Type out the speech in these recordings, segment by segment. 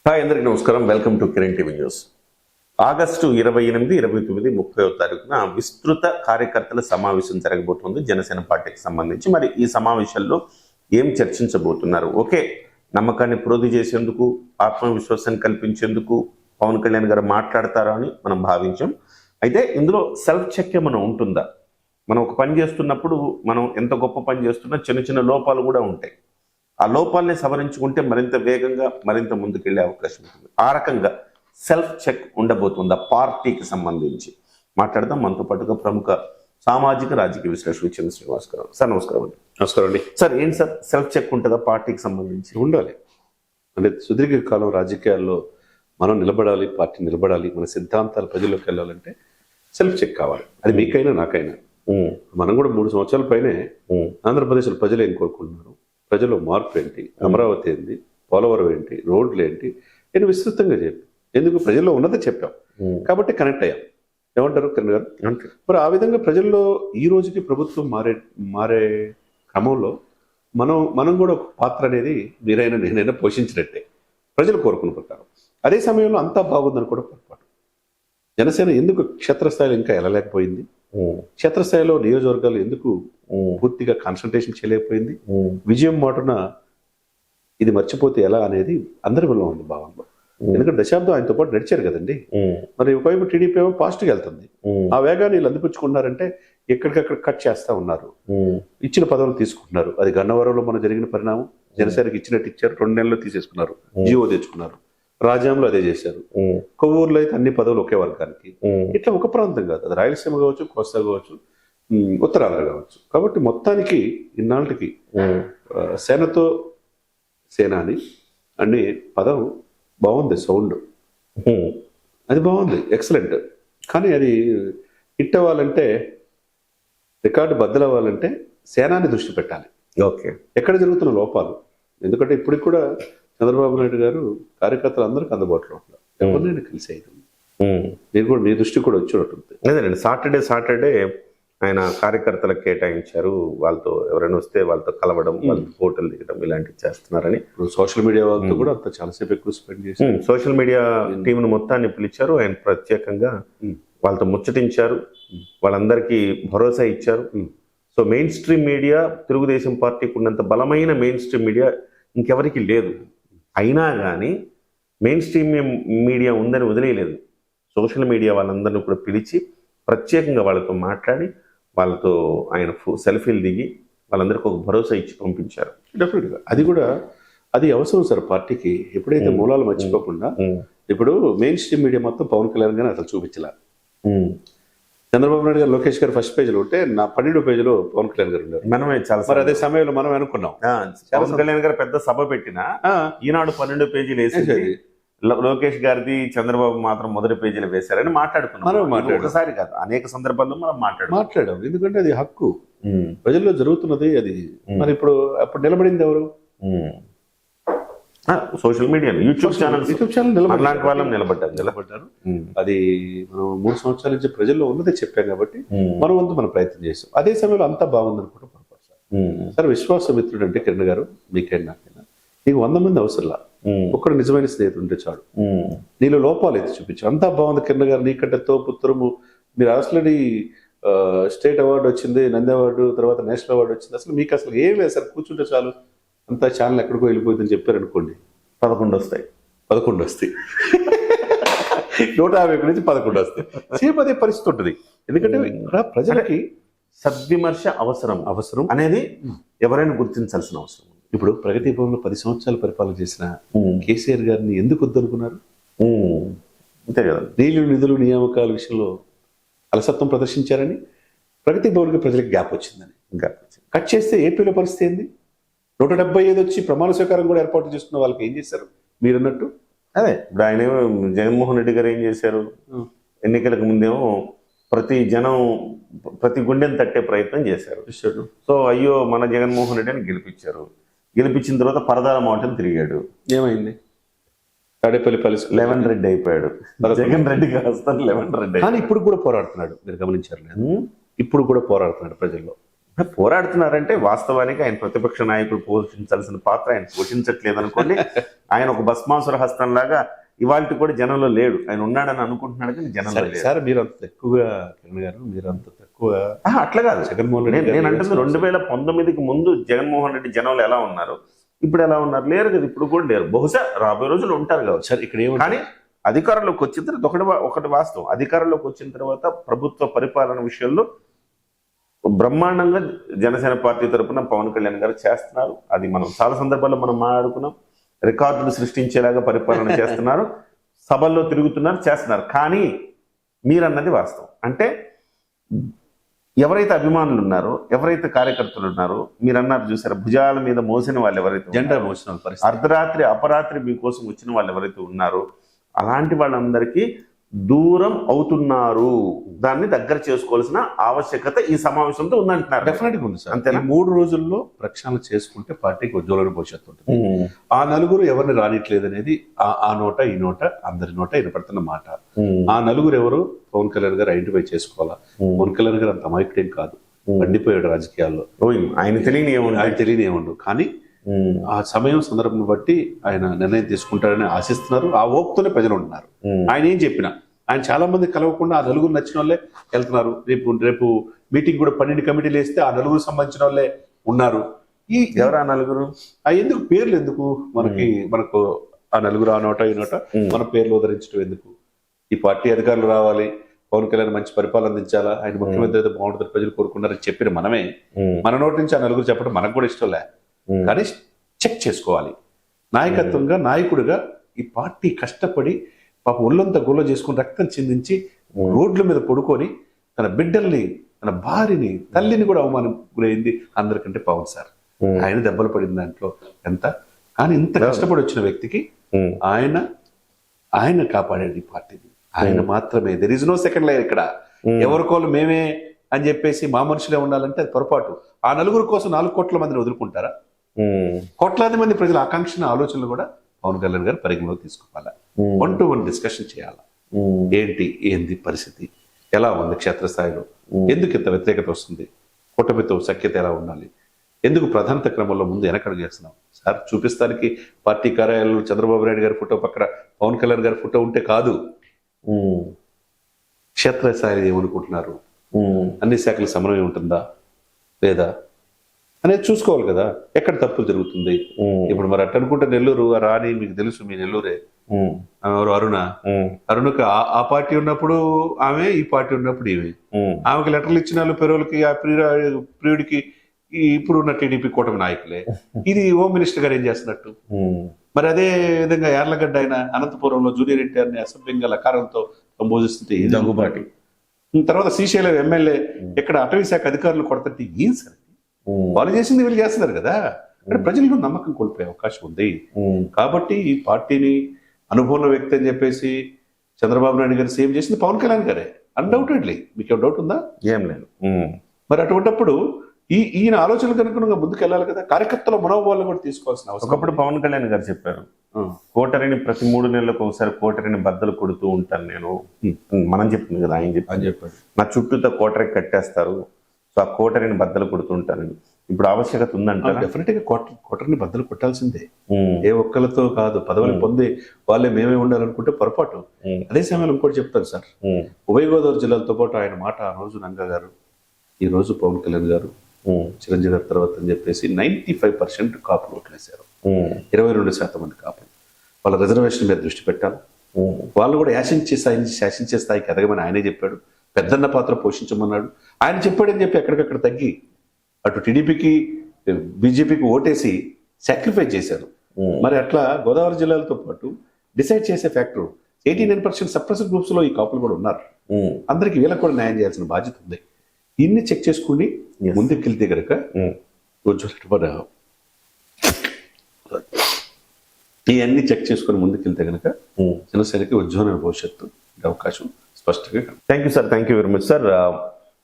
Hi అందరికీ నమస్కారం. Welcome to Kiran TV news. August 28, 29, 30వ తారీఖున విస్తృత కార్యకర్తల సమావేశం జరగబోతోంది జనసేన పార్టీకి సంబంధించి. మరి ఈ సమావేశాల్లో ఏం చర్చించబోతున్నారు? ఓకే, నమ్మకాన్ని ప్రోధి చేసేందుకు, ఆత్మవిశ్వాసాన్ని కల్పించేందుకు పవన్ కళ్యాణ్ గారు మాట్లాడతారా అని మనం భావించాం. అయితే ఇందులో సెల్ఫ్ చెక్ ఏమైనా ఉంటుందా? మనం ఒక పని చేస్తున్నప్పుడు మనం ఎంత గొప్ప పని చేస్తున్నా చిన్న చిన్న లోపాలు కూడా ఉంటాయి. ఆ లోపాలని సవరించుకుంటే మరింత వేగంగా మరింత ముందుకెళ్లే అవకాశం ఉంటుంది. ఆ రకంగా సెల్ఫ్ చెక్ ఉండబోతుందా పార్టీకి సంబంధించి మాట్లాడదాం. మనతో పాటుగా ప్రముఖ సామాజిక రాజకీయ విశ్లేషకులు చంద్ర శ్రీనివాస్ గారు. సార్ నమస్కారం అండి. నమస్కారం అండి. సార్ ఏంటి సార్ సెల్ఫ్ చెక్ ఉంటుందా పార్టీకి సంబంధించి? ఉండాలి. అంటే సుదీర్ఘకాలం రాజకీయాల్లో మనం నిలబడాలి, పార్టీ నిలబడాలి, మన సిద్ధాంతాలు ప్రజల్లోకి వెళ్ళాలంటే సెల్ఫ్ చెక్ కావాలి. అది మీకైనా నాకైనా. మనం కూడా 3 సంవత్సరాల పైనే ఆంధ్రప్రదేశ్లో ప్రజలు ఏం కోరుకుంటున్నారు, ప్రజల్లో మార్పు ఏంటి, అమరావతి ఏంటి, పోలవరం ఏంటి, రోడ్లు ఏంటి, నేను విస్తృతంగా చెప్పి ఎందుకు ప్రజల్లో ఉన్నదే చెప్పాం కాబట్టి కనెక్ట్ అయ్యాం. ఏమంటారు కిరణ్ గారు? మరి ఆ విధంగా ప్రజల్లో ఈ రోజుకి ప్రభుత్వం మారే క్రమంలో మనం కూడా ఒక పాత్ర అనేది మీరైనా నేనైనా పోషించినట్టే ప్రజలు కోరుకున్న ప్రకారం. అదే సమయంలో అంతా బాగుందని కూడా పొరపాటు. జనసేన ఎందుకు క్షేత్రస్థాయిలో ఇంకా వెళ్ళలేకపోయింది? క్షేత్రస్థాయిలో నియోజకవర్గాలు ఎందుకు పూర్తిగా కాన్సన్ట్రేషన్ చేయలేకపోయింది? విజయం మాటున ఇది మర్చిపోతే ఎలా అనేది అందరి వల్ల ఉంది భావంలో. ఎందుకంటే దశాబ్దం ఆయనతో పాటు నడిచారు కదండి. మరి ఒకవైపు టీడీపీ ఏమో పాజిటివ్గా వెళ్తుంది. ఆ వేగాన్ని వీళ్ళు అందిపుచ్చుకున్నారంటే ఎక్కడికక్కడ కట్ చేస్తా ఉన్నారు, ఇచ్చిన పదవులు తీసుకుంటున్నారు. అది గన్నవరంలో మన జరిగిన పరిణామం. జనసేనకి ఇచ్చినట్టు ఇచ్చారు, 2 నెలల్లో తీసేసుకున్నారు, జీవో తెచ్చుకున్నారు. రాజ్యాంగంలో అదే చేశారు. కొవ్వూరులో అయితే అన్ని పదవులు ఒకే వర్గానికి. ఇట్లా ఒక ప్రాంతం కాదు, అది రాయలసీమ కావచ్చు, కోస్తా కావచ్చు, ఉత్తరాంధ్ర కావచ్చు. కాబట్టి మొత్తానికి ఇన్నాళ్ళకి సేనతో సేనాని అనే పదం బాగుంది, సౌండ్ అది బాగుంది, ఎక్సలెంట్. కానీ అది హిట్ అవ్వాలంటే, రికార్డు బద్దలవ్వాలంటే సేనాని దృష్టి పెట్టాలి. ఓకే, ఎక్కడ జరుగుతున్న లోపాలు. ఎందుకంటే ఇప్పటికి కూడా చంద్రబాబు నాయుడు గారు కార్యకర్తలు అందరికీ అందుబాటులో ఉంటారు. ఎవరినైనా కలిసి అయితే మీరు కూడా మీ దృష్టి కూడా వచ్చినట్టుంది. లేదండి, సాటర్డే ఆయన కార్యకర్తలకు కేటాయించారు. వాళ్ళతో ఎవరైనా వస్తే వాళ్ళతో కలవడం, వాళ్ళతో ఫోటోలు దిగడం ఇలాంటివి చేస్తున్నారని. ఇప్పుడు సోషల్ మీడియా వాళ్ళతో కూడా అంత చాలాసేపు ఎక్కువ స్పెండ్ చేసి సోషల్ మీడియా టీంను మొత్తాన్ని పిలిచారు. ఆయన ప్రత్యేకంగా వాళ్ళతో ముచ్చటించారు, వాళ్ళందరికీ భరోసా ఇచ్చారు. So main stream media, Telugu Desam పార్టీకి ఉన్నంత బలమైన మెయిన్ స్ట్రీమ్ మీడియా ఇంకెవరికి లేదు. అయినా కానీ మెయిన్ స్ట్రీమ్ మీడియా ఉందని వదిలేయలేదు. సోషల్ మీడియా వాళ్ళందరినీ కూడా పిలిచి ప్రత్యేకంగా వాళ్ళతో మాట్లాడి, వాళ్ళతో ఆయన సెల్ఫీలు దిగి వాళ్ళందరికీ ఒక భరోసా ఇచ్చి పంపించారు. డెఫినెట్గా అది అవసరం సార్ పార్టీకి. ఎప్పుడైతే మూలాలు మర్చిపోకుండా, ఇప్పుడు మెయిన్ స్ట్రీమ్ మీడియా మొత్తం పవన్ కళ్యాణ్ గారిని అసలు చూపించలే. చంద్రబాబు నాయుడు గారు, లోకేష్ గారు ఫస్ట్ పేజీలో ఉంటే నా 12వ పేజీలో పవన్ కళ్యాణ్ గారు ఉన్నారు. మనమే చాలా మరి అదే సమయంలో మనం అనుకున్నాం పవన్ కళ్యాణ్ గారు పెద్ద సభ పెట్టినా ఈనాడు 12 పేజీలు వేసేది, లోకేష్ గారిది చంద్రబాబు మాత్రం మొదటి పేజీలు వేశారని మాట్లాడుకున్నాం. ఒకసారి కాదు, అనేక సందర్భాల్లో మనం మాట్లాడాం. ఎందుకంటే అది హక్కు, ప్రజల్లో జరుగుతున్నది అది. మరి అప్పుడు నిలబడింది ఎవరు? సోషల్ మీడియా, యూట్యూబ్ ఛానల్ అలాంటి వాళ్ళని నిలబడ్డారు. అది మనం 3 సంవత్సరాల నుంచి ప్రజల్లో ఉన్నదే చెప్పాం కాబట్టి మన వంతు మనం ప్రయత్నం చేస్తాం. అదే సమయంలో అంతా బాగుంది అనుకుంటే పొరపాటు సార్. విశ్వాసమిత్రుడు అంటే కిరణ్ గారు, మీకైనా నాకైనా, నీకు 100 మంది అవసరంలా, ఒక్కడు నిజమైన స్నేహితుడు ఉంటే చాలు. నీలో లోపాలు అయితే చూపించు. అంతా బాగుంది కిరణ్ గారు, నీకంటే తోపు తురుము, మీరు ఆల్రెడీ స్టేట్ అవార్డు వచ్చింది, నంది అవార్డు, తర్వాత నేషనల్ అవార్డు వచ్చింది, అసలు మీకు అసలు ఏం లేదు సార్, కూర్చుంటే చాలు, అంతా ఛానల్ ఎక్కడికో వెళ్ళిపోతుందని చెప్పారు అనుకోండి, 11 వస్తాయి. 150 నుంచి 11 వస్తాయి. సేమ్ అదే పరిస్థితి ఉంటుంది. ఎందుకంటే ఇక్కడ ప్రజలకి సద్విమర్శ అవసరం అనేది ఎవరైనా గుర్తించాల్సిన అవసరం. ఇప్పుడు ప్రగతి భవన్లో 10 సంవత్సరాలు పరిపాలన చేసిన కేసీఆర్ గారిని ఎందుకు వద్దనుకున్నారు? అంతే కదా, నిధులు నియామకాల విషయంలో అలసత్వం ప్రదర్శించారని, ప్రగతి భవన్కి ప్రజలకు గ్యాప్ వచ్చిందని. కట్ చేస్తే ఏపీలో పరిస్థితి ఏంది? 175 వచ్చి ప్రమాణ స్వీకారం కూడా ఏర్పాటు చేసుకున్న వాళ్ళకి ఏం చేశారు మీరు అన్నట్టు? అదే ఇప్పుడు ఆయన జగన్మోహన్ రెడ్డి గారు ఏం చేశారు, ఎన్నికలకు ముందేమో ప్రతి గుండెని తట్టే ప్రయత్నం చేశారు. సో అయ్యో మన జగన్మోహన్ రెడ్డి అని గెలిపించిన తర్వాత పరదాల మాటలు తిరిగాడు. ఏమైంది? తాడేపల్లి పల్లి లెవెన్ రెడ్డి అయిపోయాడు. జగన్ రెడ్డి కాస్త లెవెన్ రెడ్డి. కానీ ఇప్పుడు కూడా పోరాడుతున్నాడు, మీరు గమనించారు లేదు? ఇప్పుడు కూడా పోరాడుతున్నాడు ప్రజల్లో. పోరాడుతున్నారంటే వాస్తవానికి ఆయన ప్రతిపక్ష నాయకుడు పోషించాల్సిన పాత్ర ఆయన పోషించట్లేదు అనుకోండి. ఆయన ఒక భస్మాసుర హస్తం లాగా ఇవాళ కూడా జనంలో లేడు. ఆయన ఉన్నాడని అనుకుంటున్నాడు కానీ జనంలో లేడు. సార్ మీరు అంత ఎక్కువగా కిరణ్ గారు, మీరు అంత తక్కువ అట్లా కాదు. జగన్మోహన్ రెడ్డి నేను అంటుంది 2019కి ముందు జగన్మోహన్ రెడ్డి జనంలో ఎలా ఉన్నారు, ఇప్పుడు ఎలా ఉన్నారు? లేరు కదా, ఇప్పుడు కూడా లేరు. బహుశా రాబోయే రోజులు ఉంటారు కావచ్చు. సార్ ఇక్కడ ఏమో కానీ అధికారంలోకి వచ్చిన తర్వాత ఒకటి వాస్తవం, అధికారంలోకి వచ్చిన తర్వాత ప్రభుత్వ పరిపాలన విషయంలో బ్రహ్మాండంగా జనసేన పార్టీ తరఫున పవన్ కళ్యాణ్ గారు చేస్తున్నారు. అది మనం చాలా సందర్భాల్లో మనం మాట్లాడుకున్నాం. రికార్డులు సృష్టించేలాగా పరిపాలన చేస్తున్నారు, సభల్లో తిరుగుతున్నారు, చేస్తున్నారు. కానీ మీరన్నది వాస్తవం. అంటే ఎవరైతే అభిమానులు ఉన్నారో, ఎవరైతే కార్యకర్తలు ఉన్నారో, మీరు అన్నారు చూసారా, భుజాల మీద మోసిన వాళ్ళు ఎవరైతే జెండా మోసిన పరిస్థితి, అర్ధరాత్రి అపరాత్రి మీకోసం వచ్చిన వాళ్ళు ఎవరైతే ఉన్నారో అలాంటి వాళ్ళందరికీ దూరం అవుతున్నారు. దాన్ని దగ్గర చేసుకోవాల్సిన ఆవశ్యకత ఈ సమావేశంతో ఉందంటున్నారు. డెఫినెట్ గా ఉంది సార్. అంతేనా? 3 రోజుల్లో ప్రక్షాళన చేసుకుంటే పార్టీకి ఉజ్వలమైన భవిష్యత్తు ఉంటుంది. ఆ నలుగురు ఎవరిని రానిట్లేదు అనేది ఆ నోట ఈ నోట అందరి నోట వినపడుతున్న మాట. ఆ నలుగురు ఎవరు? పవన్ కళ్యాణ్ గారు ఐడెంటిఫై చేసుకోవాలా. పవన్ కళ్యాణ్ గారు అంత అమాయకుడేం కాదు, పండిపోయాడు రాజకీయాల్లో. ఆయన తెలియని ఏముండు. కానీ ఆ సమయం సందర్భం బట్టి ఆయన నిర్ణయం తీసుకుంటారని ఆశిస్తున్నారు. ఆ ఓపుతోనే ప్రజలు ఉంటున్నారు. ఆయన ఏం చెప్పినా, ఆయన చాలా మంది కలవకుండా ఆ నలుగురు నచ్చిన వాళ్ళే వెళ్తున్నారు. రేపు మీటింగ్ కూడా 12 కమిటీలు వేస్తే ఆ నలుగురు సంబంధించిన వాళ్ళే ఉన్నారు. ఎవరు ఆ నలుగురు? ఎందుకు పేర్లు ఎందుకు మనకు ఆ నలుగురు ఆ నోట ఈ నోట మన పేర్లు ఉదరించడం ఎందుకు? ఈ పార్టీ అధికారులు రావాలి, పవన్ కళ్యాణ్ మంచి పరిపాలన అందించాలా, ఆయన ముఖ్యమంత్రి అయితే బాగుంటుంది, ప్రజలు కోరుకున్నారని చెప్పిన మనమే మన నోటి నుంచి ఆ నలుగురు చెప్పడం మనకు కూడా ఇష్టం లే. కానీ చెక్ చేసుకోవాలి. నాయకత్వంగా, నాయకుడిగా ఈ పార్టీ కష్టపడి పాప ఒళ్ళంతా గొల్ల చేసుకుని రక్తం చిందించి రోడ్ల మీద పడుకొని తన బిడ్డల్ని, తన భార్యని, తల్లిని కూడా అవమానం గురైంది అందరికంటే పవన్ సార్. ఆయన దెబ్బలు పడిన దాంట్లో ఎంత. కానీ ఇంత కష్టపడి వచ్చిన వ్యక్తికి ఆయన కాపాడాడు ఈ పార్టీని. ఆయన మాత్రమే. There is no second line ఇక్కడ. ఎవరికోళ్ళు మేమే అని చెప్పేసి మా మనుషులే ఉండాలంటే అది పొరపాటు. ఆ నలుగురు కోసం 4 కోట్ల మందిని వదులుకుంటారా? కోట్లాది మంది ప్రజల ఆకాంక్షణ, ఆలోచనలు కూడా పవన్ కళ్యాణ్ గారు పరిగణలోకి తీసుకోవాలా. 1-to-1 డిస్కషన్ చేయాలా. ఏంది పరిస్థితి, ఎలా ఉంది క్షేత్రస్థాయిలో, ఎందుకు ఇంత వ్యతిరేకత వస్తుంది, కూటమితో సఖ్యత ఎలా ఉండాలి, ఎందుకు ప్రధానత క్రమంలో ముందు వెనకడుగు చేస్తున్నాం సార్? చూపిస్తానికి పార్టీ కార్యాలయంలో చంద్రబాబు నాయుడు గారి ఫోటో పక్కన పవన్ కళ్యాణ్ గారి ఫోటో ఉంటే కాదు. క్షేత్రస్థాయిలో ఏమనుకుంటున్నారు, అన్ని శాఖల సమన్వయం ఉంటుందా లేదా అనేది చూసుకోవాలి కదా. ఎక్కడ తప్పులు జరుగుతుంది. ఇప్పుడు మరి అట్ట అనుకుంటే నెల్లూరు రాణి, మీకు తెలుసు, మీ నెల్లూరే, అరుణకు ఆ పార్టీ ఉన్నప్పుడు ఆమె, ఈ పార్టీ ఉన్నప్పుడు ఈమె. ఆమెకి లెటర్లు ఇచ్చిన వాళ్ళు పెరోల్కి, ఆ ప్రియుడికి ఇప్పుడు ఉన్న టీడీపీ కూటమి నాయకులే. ఇది హోమ్ మినిస్టర్ గారు ఏం చేస్తున్నట్టు? మరి అదే విధంగా యార్లగడ్డ ఆయన అనంతపురంలో జూనియర్ ఎన్టీఆర్ని అసభ్యంగా లకారంతో సంబోధిస్తుంటే దగ్గుబాటి. తర్వాత శ్రీశైలం ఎమ్మెల్యే ఎక్కడ అటవీ శాఖ అధికారులు కొడతంటే ఏం సార్? వాళ్ళు చేసింది వీళ్ళు చేస్తున్నారు కదా. అంటే ప్రజలకు నమ్మకం కోల్పోయే అవకాశం ఉంది. కాబట్టి ఈ పార్టీని అనుభవంలో వ్యక్తి అని చెప్పేసి చంద్రబాబు నాయుడు గారు సేమ్ చేసింది పవన్ కళ్యాణ్ గారే, అన్డౌటెడ్లీ. మీకు డౌట్ ఉందా? ఏం లేదు. మరి అటువంటిప్పుడు ఈయన ఆలోచనలకు అనుగుణంగా ముందుకు వెళ్ళాలి కదా. కార్యకర్తల మనోభావాలను కూడా తీసుకోవాల్సిన అవసరం. ఒకప్పుడు పవన్ కళ్యాణ్ గారు చెప్పారు, కోటరిని ప్రతి 3 నెలలకు ఒకసారి కోటరిని బద్దలు కొడుతూ ఉంటాను నేను. మనం చెప్తుంది కదా, ఆయన చెప్పాడు. నా చుట్టూతో కోటరి కట్టేస్తారు, సో ఆ కోటరిని బద్దలు కొడుతూ ఉంటానని. ఇప్పుడు ఆవశ్యకత ఉందంట. డెఫినెట్ గా కోటరిని బద్దలు కొట్టాల్సిందే. ఏ ఒక్కరితో కాదు. పదవులు పొంది వాళ్ళే మేమే ఉండాలనుకుంటే పొరపాటు. అదే సమయంలో ఇంకోటి చెప్తాను సార్, ఉభయ గోదావరి జిల్లాలతో పాటు ఆయన మాట ఆ రోజు నంగా గారు, ఈ రోజు పవన్ కళ్యాణ్ గారు, చిరంజీవి గారి తర్వాత అని చెప్పేసి 95% కాపులు ఓట్లేశారు. 22% మంది కాపులు. వాళ్ళ రిజర్వేషన్ మీద దృష్టి పెట్టాలి. వాళ్ళు కూడా శాసించే స్థాయికి ఎదగమని ఆయనే చెప్పాడు. పెద్దన్న పాత్ర పోషించమన్నాడు. ఆయన చెప్పాడని చెప్పి ఎక్కడికక్కడ తగ్గి అటు టీడీపీకి బీజేపీకి ఓటేసి సాక్రిఫైస్ చేశారు. మరి అట్లా గోదావరి జిల్లాలతో పాటు డిసైడ్ చేసే ఫ్యాక్టర్ 89% సప్రెసర్ గ్రూప్స్ లో ఈ కాపులు కూడా ఉన్నారు. అందరికి వీళ్ళకి కూడా న్యాయం చేయాల్సిన బాధ్యత ఉంది. ఇన్ని చెక్ చేసుకుని ముందుకెళ్తే కనుక ఇవన్నీ చెక్ చేసుకుని ముందుకెళ్తే కనుక జనసేనకి ఉజ్వలమైన భవిష్యత్తు అవకాశం స్పష్టంగా. Thank you sir, thank you very much sir.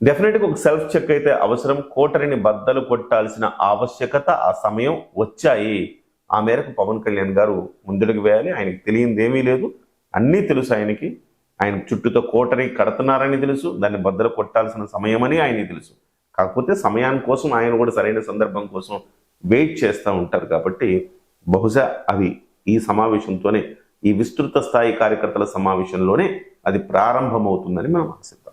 Definite గా ఒక సెల్ఫ్ చెక్ అయితే అవసరం. కోటరిని బద్దలు కొట్టాల్సిన ఆవశ్యకత, ఆ సమయం వచ్చాయి. ఆ మేరకు పవన్ కళ్యాణ్ గారు ముందుకు వేయాలి. ఆయనకి తెలియంది ఏమీ లేదు, అన్నీ తెలుసు ఆయనకి. ఆయన చుట్టూతో కోటరి కడుతున్నారని తెలుసు, దాన్ని బద్దలు కొట్టాల్సిన సమయం అని ఆయనకి తెలుసు. కాకపోతే సమయాని కోసం ఆయన కూడా సరైన సందర్భం కోసం వెయిట్ చేస్తూ ఉంటారు కాబట్టి బహుశా అది ఈ సమావేశంతోనే, ఈ విస్తృత స్థాయి కార్యకర్తల సమావేశంలోనే అది ప్రారంభమవుతుందని మనం ఆశిద్దాం.